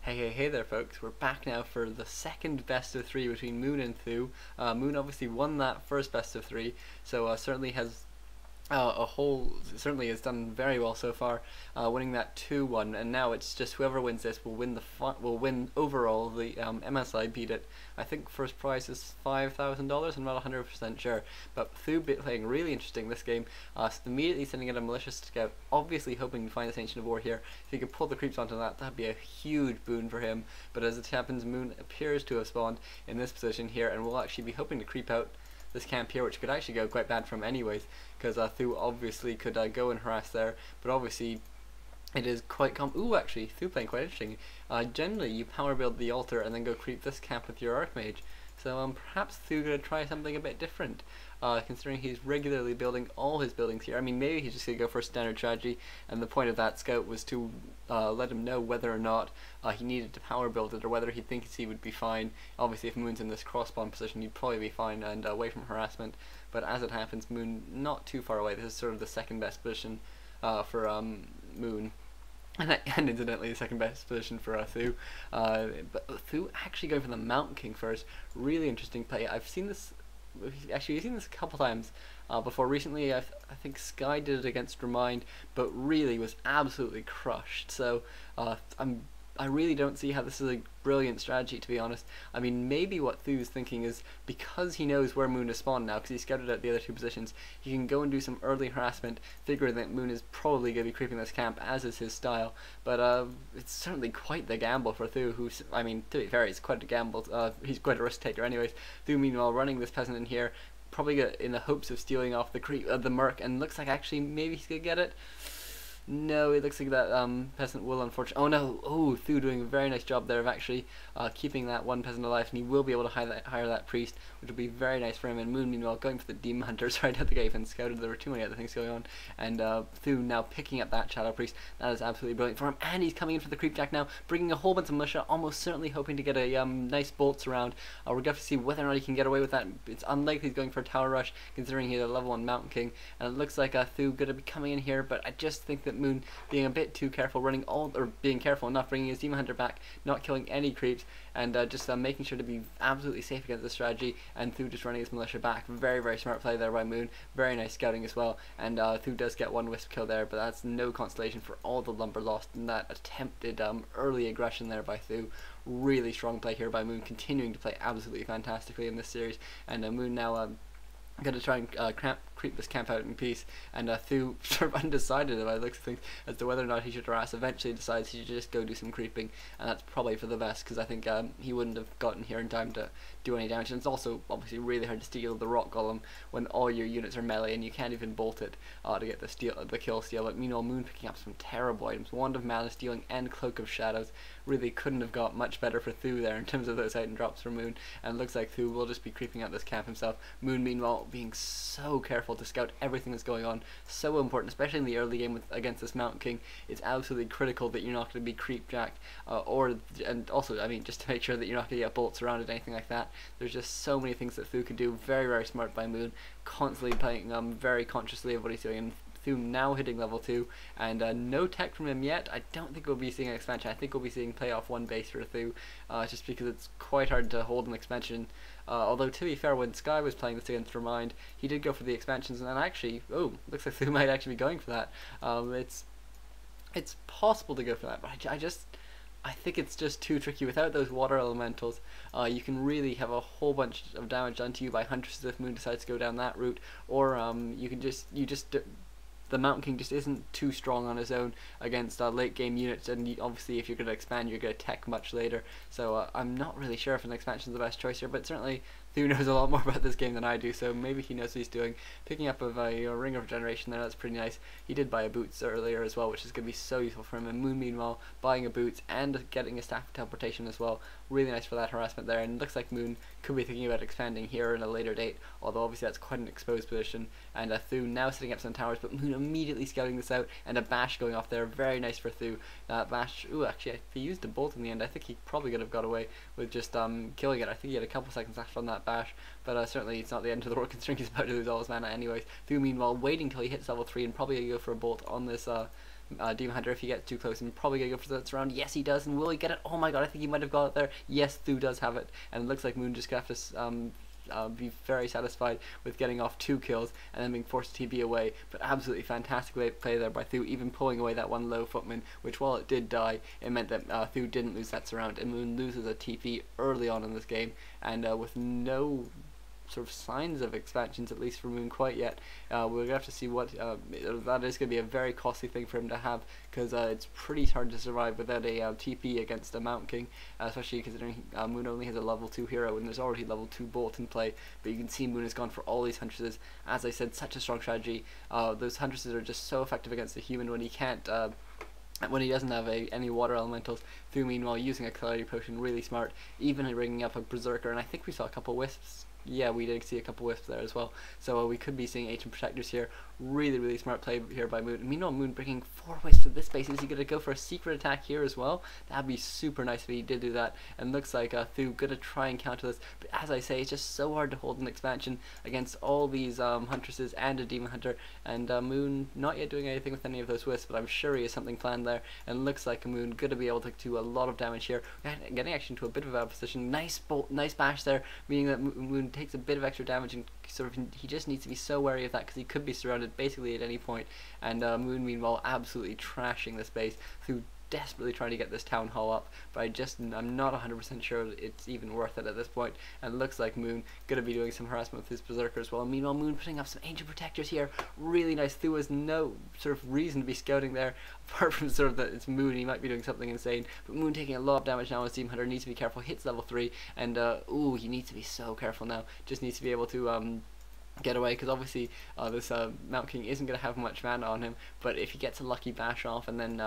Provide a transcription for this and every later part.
Hey there, folks. We're back now for the second best of three between Moon and th000. Moon obviously won that first best of three, so certainly has certainly has done very well so far, winning that 2-1, and now it's just whoever wins this will win will win overall the MSI. Beat it. I think first prize is $5,000. I'm not 100% sure, but th000 playing really interesting this game. Immediately sending in a malicious scout, obviously hoping to find this Ancient of War here. If he could pull the creeps onto that'd be a huge boon for him. But as it happens, Moon appears to have spawned in this position here, and will actually be hoping to creep out this camp here, which could actually go quite bad from anyways, because th000 obviously could go and harass there, but obviously it is quite ooh, actually, th000 playing quite interesting. Generally, you power build the altar and then go creep this camp with your Archmage. So perhaps th000 going to try something a bit different, considering he's regularly building all his buildings here. I mean, maybe he's just going to go for a standard strategy, and the point of that scout was to let him know whether or not he needed to power build it, or whether he thinks he would be fine. Obviously, if Moon's in this cross spawn position, he'd probably be fine and away from harassment. But as it happens, Moon not too far away. This is sort of the second best position for Moon. And incidentally, the second best position for th000. But th000 actually going for the Mountain King first. Really interesting play. I've seen this. Actually, I've seen this a couple times before. Recently, I think Sky did it against Remind, but really was absolutely crushed. So I really don't see how this is a brilliant strategy, to be honest. I mean, maybe what th000 is thinking is, because he knows where Moon is spawned now, because he scouted out the other two positions, he can go and do some early harassment, figuring that Moon is probably going to be creeping this camp, as is his style. But it's certainly quite the gamble for th000, who, I mean, to be fair, it's quite a gamble. He's quite a risk taker anyways. th000, meanwhile, running this peasant in here, probably in the hopes of stealing off the merc, and looks like actually maybe he's going to get it. No, it looks like that peasant will, unfortunately. Oh no! Oh, th000 doing a very nice job there of actually keeping that one peasant alive, and he will be able to hire that priest, which will be very nice for him. And Moon, meanwhile, going for the demon hunters right at the gate and scouted. There were too many other things going on, and th000 now picking up that shadow priest. That is absolutely brilliant for him, and he's coming in for the creepjack now, bringing a whole bunch of militia, almost certainly hoping to get a nice bolts around. We're going to see whether or not he can get away with that. It's unlikely he's going for a tower rush, considering he's a level 1 Mountain King, and it looks like th000 going to be coming in here. But I just think that Moon being a bit too careful, being careful enough, bringing his demon hunter back, not killing any creeps, and just making sure to be absolutely safe against the strategy, and th000 just running his militia back. Very, very smart play there by Moon. Very nice scouting as well, and th000 does get one wisp kill there, but that's no consolation for all the lumber lost in that attempted early aggression there by th000. Really strong play here by Moon, continuing to play absolutely fantastically in this series, and Moon now going to try and creep this camp out in peace, and th000 sort of undecided about looks of things as to whether or not he should harass. Eventually decides he should just go do some creeping, and that's probably for the best, because I think he wouldn't have gotten here in time to do any damage. And it's also obviously really hard to steal the rock golem when all your units are melee and you can't even bolt it to get the kill steal. But meanwhile, Moon picking up some terrible items: Wand of Mana, stealing, and Cloak of Shadows. Really couldn't have got much better for th000 there in terms of those item drops for Moon, and it looks like th000 will just be creeping out this camp himself. Moon, meanwhile, being so careful to scout everything that's going on. So important, especially in the early game against this Mountain King. It's absolutely critical that you're not going to be creep-jacked, and also, I mean, just to make sure that you're not going to get bolts around it, anything like that. There's just so many things that th000 can do. Very, very smart by Moon, constantly playing very consciously of what he's doing. And th000 now hitting level 2, and no tech from him yet. I don't think we'll be seeing an expansion. I think we'll be seeing playoff 1 base for th000, just because it's quite hard to hold an expansion. Although, to be fair, when Sky was playing this against Remind, he did go for the expansions, and then actually, oh, looks like th000 might actually be going for that. It's possible to go for that, but I think it's just too tricky. Without those water elementals, you can really have a whole bunch of damage done to you by Huntresses if Moon decides to go down that route, or the Mountain King just isn't too strong on his own against late game units, and obviously if you're going to expand, you're going to tech much later. So I'm not really sure if an expansion is the best choice here, but certainly th000 knows a lot more about this game than I do, so maybe he knows what he's doing. Picking up a Ring of Regeneration there, that's pretty nice. He did buy a Boots earlier as well, which is going to be so useful for him. And Moon, meanwhile, buying a Boots and getting a Staff of Teleportation as well. Really nice for that harassment there, and it looks like Moon could be thinking about expanding here in a later date, although obviously that's quite an exposed position. And th000 now setting up some towers, but Moon immediately scouting this out, and a bash going off there. Very nice for th000. That bash, ooh, actually, if he used a bolt in the end, I think he probably could have got away with just killing it. I think he had a couple seconds left on that bash, but certainly it's not the end of the world, considering he's about to lose all his mana anyways. th000, meanwhile, waiting till he hits level 3 and probably go for a bolt on this Demon Hunter, if he gets too close, and probably gonna go for that surround. Yes, he does, and will he get it? Oh my god, I think he might have got it there. Yes, th000 does have it, and it looks like Moon just gonna have to be very satisfied with getting off 2 kills and then being forced to TP away. But absolutely fantastic play there by th000, even pulling away that one low footman, which while it did die, it meant that th000 didn't lose that surround, and Moon loses a TP early on in this game, and with no sort of signs of expansions, at least for Moon, quite yet. We're going to have to see what that is going to be a very costly thing for him to have, because it's pretty hard to survive without a TP against a Mountain King, especially considering Moon only has a level 2 hero and there's already level 2 Bolt in play. But you can see Moon has gone for all these Huntresses. As I said, such a strong strategy. Those Huntresses are just so effective against the human when he can't when he doesn't have any water elementals. th000 meanwhile using a clarity potion, really smart, even bringing up a berserker, and I think we saw a couple wisps. Yeah, we did see a couple wisps there as well. So we could be seeing Ancient Protectors here. Really smart play here by Moon. Meanwhile, Moon bringing 4 wisps to this base. Is he going to go for a secret attack here as well? That'd be super nice if he did do that. And looks like th000 going to try and counter this. But as I say, it's just so hard to hold an expansion against all these Huntresses and a Demon Hunter. And Moon not yet doing anything with any of those wisps, but I'm sure he has something planned there. And looks like Moon going to be able to do a lot of damage here. Getting actually into a bit of a position. Nice bolt, nice bash there, meaning that Moon takes a bit of extra damage, and sort of he just needs to be so wary of that because he could be surrounded basically at any point. And Moon meanwhile absolutely trashing this base through desperately trying to get this town hall up, but I'm not 100% sure it's even worth it at this point. And it looks like Moon gonna be doing some harassment with his berserker as well. Meanwhile, Moon putting up some Ancient Protectors here, really nice. th000 has no sort of reason to be scouting there, apart from sort of that it's Moon, he might be doing something insane. But Moon taking a lot of damage now as Demon Hunter, needs to be careful, hits level 3, and ooh, he needs to be so careful now, just needs to be able to get away, because obviously this Mountain King isn't going to have much mana on him, but if he gets a lucky bash off, and then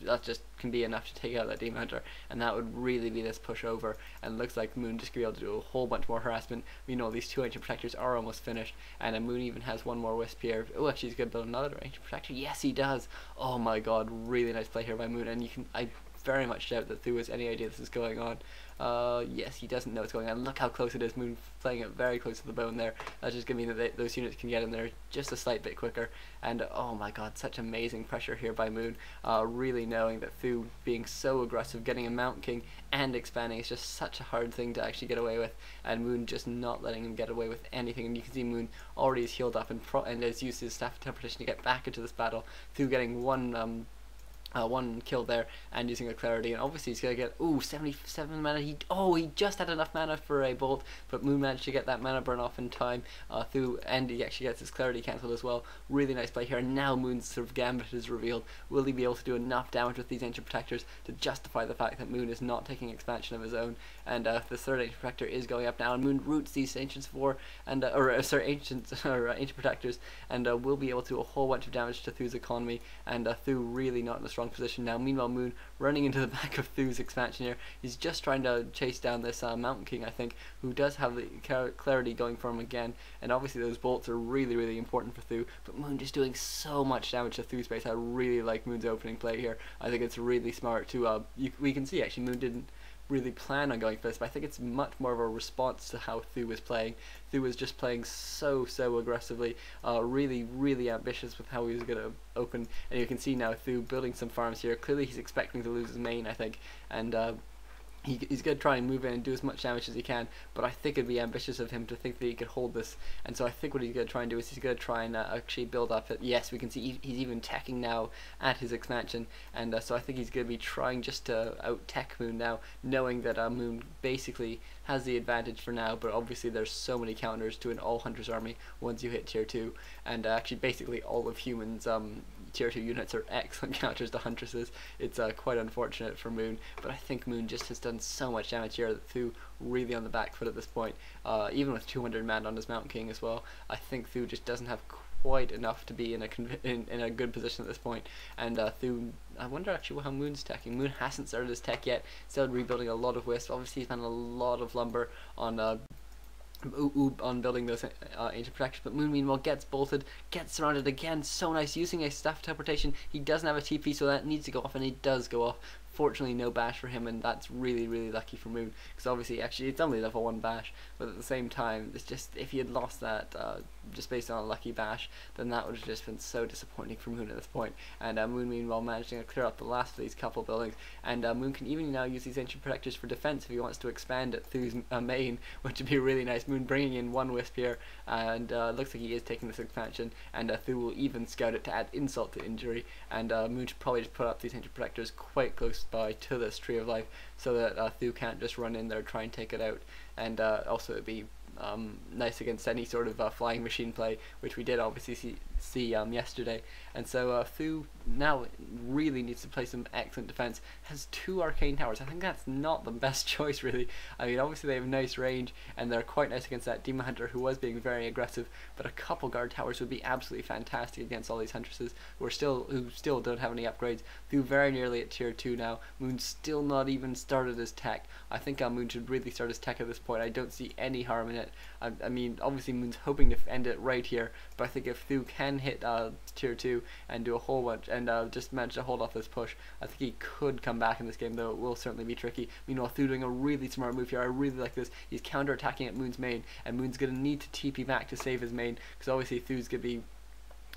that just can be enough to take out that Demon Hunter, and that would really be this push over. And it looks like Moon just going to be able to do a whole bunch more harassment. We know these 2 Ancient Protectors are almost finished, and Moon even has 1 more Wisp here. Oh, actually he's going to build another Ancient Protector. Yes, he does. Oh my god, really nice play here by Moon, and I very much doubt that th000 has any idea this is going on. Yes, he doesn't know what's going on. Look how close it is. Moon playing it very close to the bone there. That's just going to mean that those units can get in there just a slight bit quicker. And oh my god, such amazing pressure here by Moon. Really knowing that th000 being so aggressive, getting a Mountain King and expanding is just such a hard thing to actually get away with. And Moon just not letting him get away with anything. And you can see Moon already is healed up and has used his Staff of Interpretation to get back into this battle. th000 getting one kill there and using a clarity, and obviously he's gonna get 77 mana. He just had enough mana for a bolt, but Moon managed to get that mana burn off in time and he actually gets his clarity cancelled as well. Really nice play here, and now Moon's sort of gambit is revealed. Will he be able to do enough damage with these Ancient Protectors to justify the fact that Moon is not taking expansion of his own? And the 3rd Ancient Protector is going up now, and Moon roots these Ancients Ancient Protectors, and will be able to do a whole bunch of damage to th000's economy, and th000 really not in a strong position now. Meanwhile, Moon running into the back of th000's expansion here. He's just trying to chase down this Mountain King, I think, who does have the clarity going for him again, and obviously those bolts are really important for th000, but Moon just doing so much damage to th000's base. I really like Moon's opening play here. I think it's really smart to, we can see actually Moon didn't really plan on going for this, but I think it's much more of a response to how th000 was playing. th000 was just playing so aggressively, really ambitious with how he was going to open, and you can see now th000 building some farms here. Clearly he's expecting to lose his main, I think, and he's going to try and move in and do as much damage as he can, but I think it'd be ambitious of him to think that he could hold this. And so I think what he's going to try and do is he's going to try and actually build up it. Yes, we can see he's even teching now at his expansion, and so I think he's going to be trying just to out-tech Moon now, knowing that Moon basically has the advantage for now, but obviously there's so many counters to an all-hunters army once you hit tier 2, and actually basically all of humans tier 2 units are excellent counters to Huntresses. It's quite unfortunate for Moon, but I think Moon just has done so much damage here that th000 really on the back foot at this point, even with 200 mana on his Mountain King as well. I think th000 just doesn't have quite enough to be in a good position at this point, and th000, I wonder actually how Moon's teching. Moon hasn't started his tech yet, still rebuilding a lot of wisps. Obviously he's done a lot of lumber on building those Ancient Protectors, but Moon meanwhile gets bolted, gets surrounded again. So nice, using a Staff of Teleportation. He doesn't have a TP, so that needs to go off, and it does go off. Fortunately no bash for him, and that's really lucky for Moon, because obviously actually it's only level 1 bash, but at the same time it's just, if he had lost that just based on a lucky bash, then that would have just been so disappointing for Moon at this point. And Moon meanwhile managing to clear up the last of these couple buildings, and Moon can even now use these ancient protectors for defense if he wants to expand at th000's main, which would be really nice. Moon bringing in one wisp here, and looks like he is taking this expansion, and th000 will even scout it to add insult to injury, and Moon should probably just put up these ancient protectors quite close by to this Tree of Life, so that th000 can't just run in there and try and take it out. And also it'd be nice against any sort of flying machine play, which we did obviously see yesterday. And so th000 now really needs to play some excellent defense. Has 2 arcane towers. I think that's not the best choice, really. I mean, obviously they have nice range and they're quite nice against that Demon Hunter who was being very aggressive, but a couple guard towers would be absolutely fantastic against all these huntresses who still don't have any upgrades. th000 very nearly at tier 2 now. Moon still not even started his tech. I think Moon should really start his tech at this point. I don't see any harm in it. I mean, obviously Moon's hoping to end it right here, but I think if th000 can hit tier 2 and do a whole bunch and just manage to hold off this push, I think he could come back in this game, though it will certainly be tricky. Meanwhile, th000 doing a really smart move here. I really like this. He's counter-attacking at Moon's main, and Moon's going to need to TP back to save his main, because obviously th000's going to be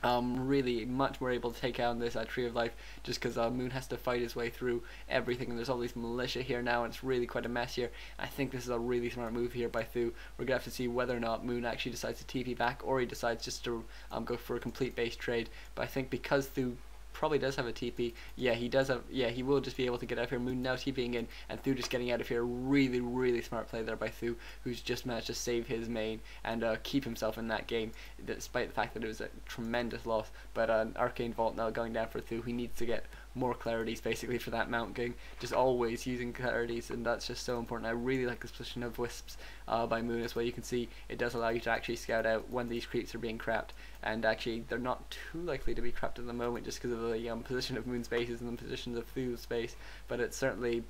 really much more able to take out this Tree of Life, just because Moon has to fight his way through everything, and there's all these militia here now, and it's really quite a mess here. I think this is a really smart move here by th000. We're gonna have to see whether or not Moon actually decides to TP back, or he decides just to go for a complete base trade. But I think because th000 probably does have a TP. Yeah, he does have. Yeah, he will just be able to get out of here. Moon now TPing in, and th000 just getting out of here. Really, really smart play there by th000, who's just managed to save his main and keep himself in that game, despite the fact that it was a tremendous loss. But Arcane Vault now going down for th000. He needs to get more clarities basically for that Mount King, just always using clarities, and that's just so important. I really like this position of wisps by Moon as well. You can see it does allow you to actually scout out when these creeps are being crapped, and actually they're not too likely to be crapped at the moment just because of the position of Moon's bases and the positions of th000's base, but it's certainly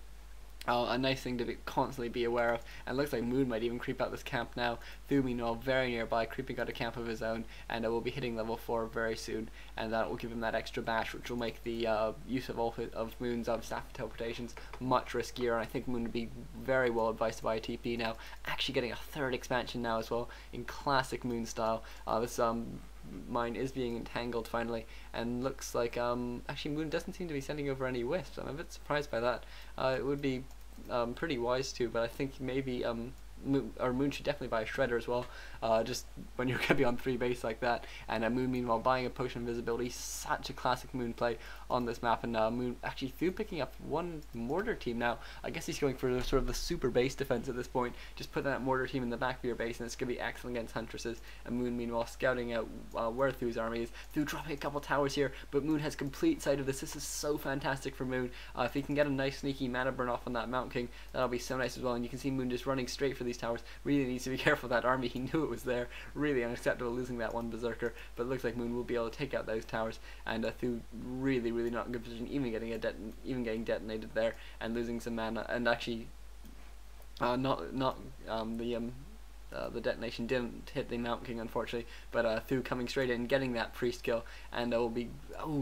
a nice thing to constantly be aware of. And it looks like Moon might even creep out this camp now. th000 meanwhile very nearby, creeping out a camp of his own, and will be hitting level 4 very soon, and that will give him that extra bash, which will make the use of all of Moon's staff teleportations much riskier. And I think Moon would be very well advised to buy a TP now, actually getting a 3rd expansion now as well in classic Moon style. This mine is being entangled finally, and looks like actually Moon doesn't seem to be sending over any wisps. I'm a bit surprised by that. It would be pretty wise to, but I think maybe Moon should definitely buy a shredder as well, just when you're going to be on 3 base like that. And Moon meanwhile buying a potion of invisibility, such a classic Moon play on this map. And Moon actually through picking up 1 mortar team now. I guess he's going for sort of the super base defense at this point. Just put that mortar team in the back of your base, and it's going to be excellent against huntresses. And Moon meanwhile scouting out where th000's army is. th000 dropping a couple towers here, but Moon has complete sight of this. This is so fantastic for Moon. If he can get a nice sneaky mana burn off on that Mount King, that'll be so nice as well. And you can see Moon just running straight for these towers. Really needs to be careful of that army. He knew it was there. Really unacceptable losing that 1 berserker, but it looks like Moon will be able to take out those towers. And th000 really not in good position, even getting detonated there and losing some mana. And actually the detonation didn't hit the Mount King, unfortunately, but th000 coming straight in, getting that priest kill, and will be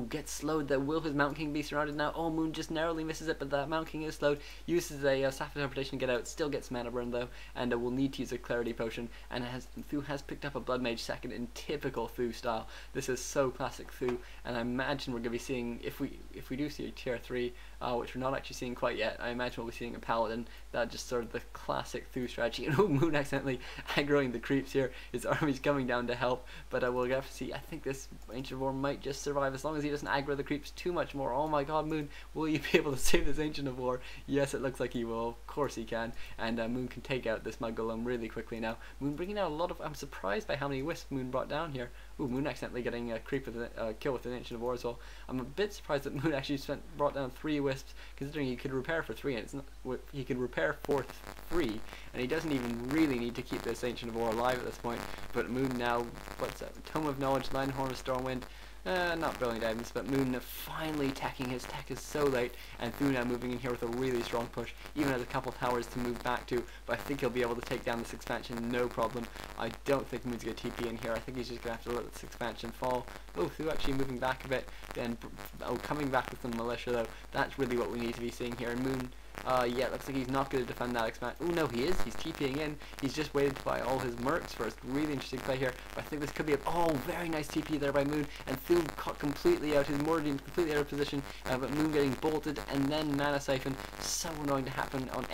gets slowed. There will his Mount King be surrounded now? Oh, Moon just narrowly misses it, but the Mount King is slowed. Uses a staff of teleportation to get out. Still gets mana burn though, and will need to use a clarity potion. And th000 has picked up a blood mage second in typical th000 style. This is so classic th000, and I imagine we're gonna be seeing, if we do see a tier 3, which we're not actually seeing quite yet, I imagine we'll be seeing a paladin. That just sort of the classic th000 strategy. And Moon accidentally aggroing the creeps here. His army's coming down to help, but we'll have to see. I think this Ancient of War might just survive as long as he doesn't aggro the creeps too much more. Oh my god, Moon, will you be able to save this Ancient of War? Yes, it looks like he will. Of course he can. And Moon can take out this Mud Golem really quickly now. Moon bringing out a lot of... I'm surprised by how many wisps Moon brought down here. Ooh, Moon accidentally getting a creep with a kill with an Ancient of War as well. I'm a bit surprised that Moon actually brought down 3 wisps, considering he could repair for 3, and it's not, he can repair for 3, and he doesn't even really need to keep this Ancient of War alive at this point. But Moon now, what's that? Tome of Knowledge, Linehorn of Stormwind. Not brilliant items, but Moon finally teching. His tech is so late, and th000 now moving in here with a really strong push. Even has a couple towers to move back to, but I think he'll be able to take down this expansion no problem. I don't think Moon's going to TP in here. I think he's just going to have to let this expansion fall. Oh, th000 actually moving back a bit, then coming back with some militia though. That's really what we need to be seeing here. And Moon Yeah, looks like he's not going to defend that expand. Oh no, he is. He's TPing in. He's just waited to buy all his mercs first. Really interesting play here. But I think this could be a... Oh, very nice TP there by Moon. And Thu caught completely out. His Mordian completely out of position. But Moon getting bolted and then Mana Siphon. So annoying to happen on